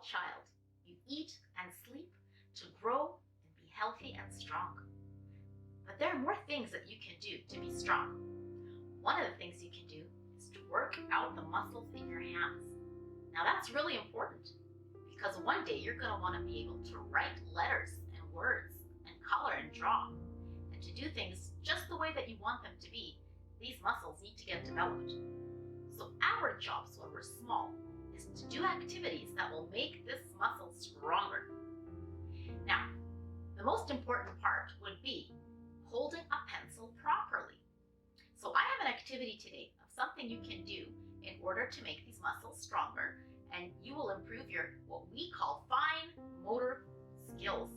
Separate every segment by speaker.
Speaker 1: child. You eat and sleep to grow and be healthy and strong. But there are more things that you can do to be strong. One of the things you can do is to work out the muscles in your hands. Now that's really important because one day you're going to want to be able to write letters and words and color and draw. And to do things just the way that you want them to be, these muscles need to get developed. So our jobs when we're small is to do activities that will make this muscle stronger. Now, the most important part would be holding a pencil properly. So I have an activity today of something you can do in order to make these muscles stronger, and you will improve your what we call fine motor skills.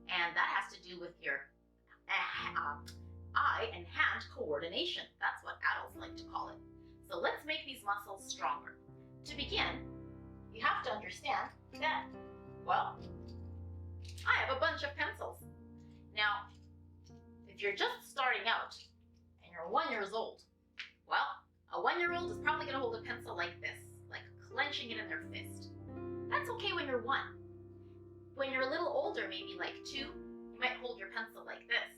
Speaker 1: And that has to do with your eye and hand coordination. That's what adults like to call it. So let's make these muscles stronger. To begin, you have to understand that, well, I have a bunch of pencils. Now, if you're just starting out and you're 1 year old, well, a 1-year-old is probably going to hold a pencil like this, like clenching it in their fist. That's okay when you're 1. When you're a little older, maybe like 2, you might hold your pencil like this.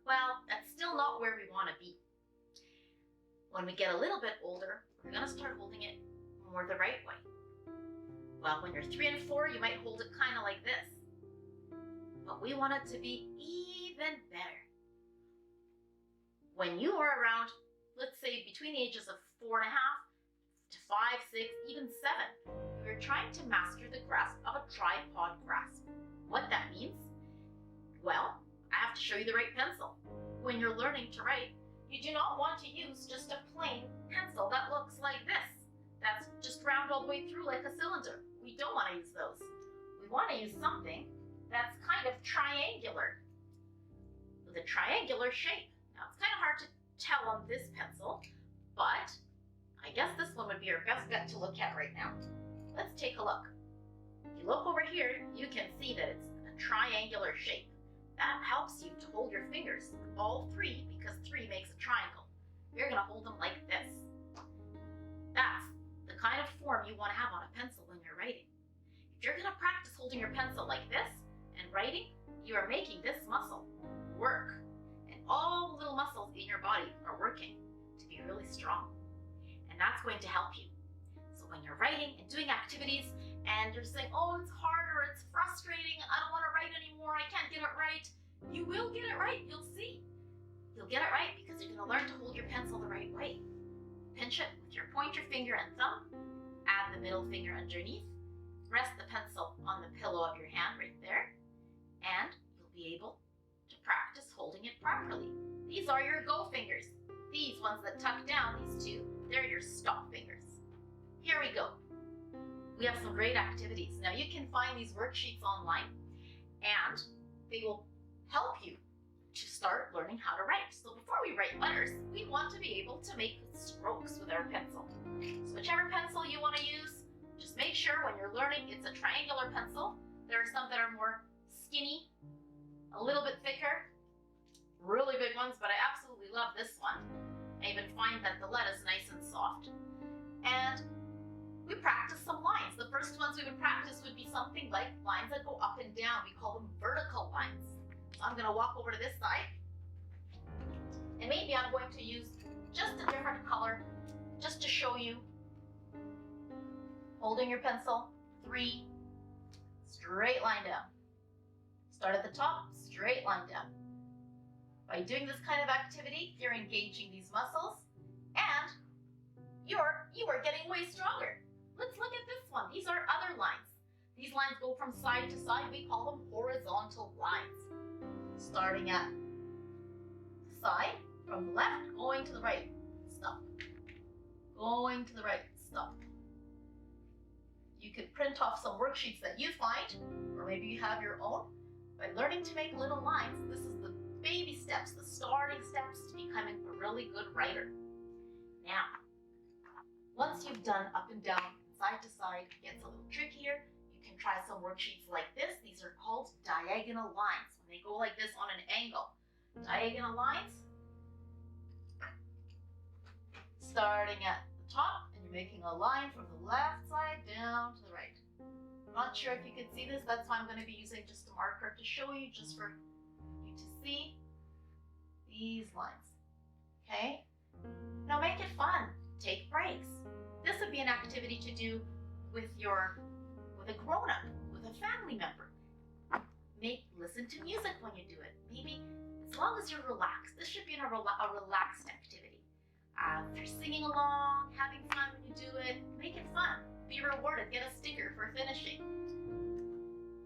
Speaker 1: Well, that's still not where we want to be. When we get a little bit older, we're going to start holding it more the right way. Well, when you're 3 and 4, you might hold it kind of like this. But we want it to be even better. When you are around, let's say between the ages of 4.5 to 5, 6, even 7, you're trying to master the grasp of a tripod grasp. What that means? Well, I have to show you the right pencil. When you're learning to write, you do not want to use just a plain pencil that looks like this. That's just round all the way through like a cylinder. We don't want to use those. We want to use something that's kind of triangular, with a triangular shape. Now it's kind of hard to tell on this pencil, but I guess this one would be our best bet to look at right now. Let's take a look. If you look over here, you can see that it's a triangular shape. That helps you to hold your fingers, all 3, because 3 makes a triangle. You're going to hold them like this. That's the kind of form you want to have on a pencil when you're writing. If you're going to practice holding your pencil like this and writing, you are making this muscle work. And all the little muscles in your body are working to be really strong. And that's going to help you. So when you're writing and doing activities and you're saying, oh, it's hard or it's frustrating, I don't want to write anymore, I can't get it right, you will get it right, you'll see. You'll get it right because you're going to learn to hold your pencil the right way. Pinch it with your pointer finger and thumb, add the middle finger underneath, rest the pencil on the pillow of your hand right there, and you'll be able to practice holding it properly. These are your go fingers. These ones that tuck down, these 2, they're your stop fingers. Here we go. We have some great activities. Now you can find these worksheets online and they will help you to start learning how to write. So before we write letters, we want to be able to make strokes with our pencil. So whichever pencil you want to use, just make sure when you're learning it's a triangular pencil. There are some that are more skinny, a little bit thicker, really big ones, but I absolutely love this one. I even find that the lead is nice and soft. And we practice some lines. The first ones we would practice would be something like lines that go up and down. We call them vertical lines. So I'm going to walk over to this side. And maybe I'm going to use just a different color just to show you. Holding your pencil, 3, straight line down. Start at the top, straight line down. By doing this kind of activity, you're engaging these muscles and you are getting way stronger. Let's look at this one. These are other lines. These lines go from side to side. We call them horizontal lines. Starting at the side, from the left, going to the right, stop. Going to the right, stop. You could print off some worksheets that you find, or maybe you have your own. By learning to make little lines, this is the baby steps, the starting steps to becoming a really good writer. Now, once you've done up and down, side to side, it gets a little trickier. You can try some worksheets like this. These are called diagonal lines. When they go like this on an angle. Diagonal lines, starting at the top, and you're making a line from the left side down to the right. sure if you can see this. That's why I'm going to be using just a marker to show you, just for you to see these lines. Okay? Now make it fun. Take breaks. This would be an activity to do with a grown-up, with a family member. Listen to music when you do it. Maybe as long as you're relaxed. This should be a relaxed activity. If you're singing along, having fun when you do it, make it fun. Be rewarded. Get a sticker for finishing.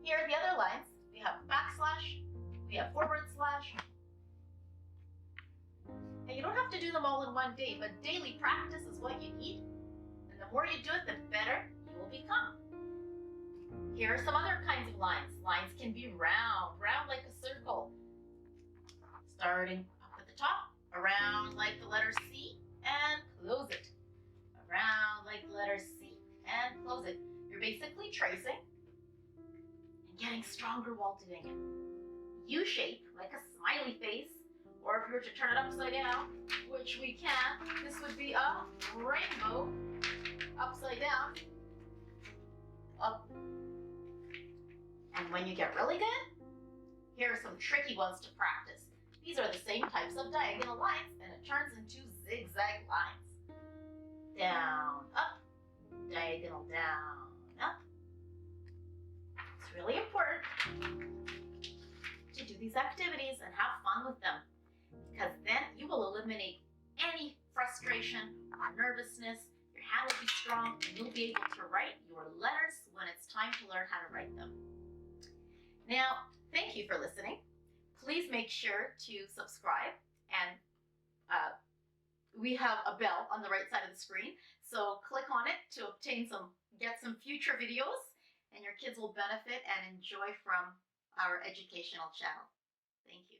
Speaker 1: Here are the other lines. We have backslash. We have forward slash. And you don't have to do them all in one day, but daily practice is what you need. And the more you do it, the better you will become. Here are some other kinds of lines. Lines can be round like a circle. Starting up at the top, around like the letter C, and close it. Around like the letter C, and close it. You're basically tracing and getting stronger while doing it. U-shape, like a smiley face, or if you were to turn it upside down, which we can, this would be a rainbow, upside down, up. And when you get really good, here are some tricky ones to practice. These are the same types of diagonal lines, and it turns into zigzag lines. Down, up, diagonal down, up. It's really important to do these activities and have fun with them, because then you will eliminate any frustration or nervousness. Your hand will be strong, and you'll be able to write your letters when it's time to learn how to write them. Now, thank you for listening. Please make sure to subscribe, and we have a bell on the right side of the screen, so click on it to get some future videos, and your kids will benefit and enjoy from our educational channel. Thank you.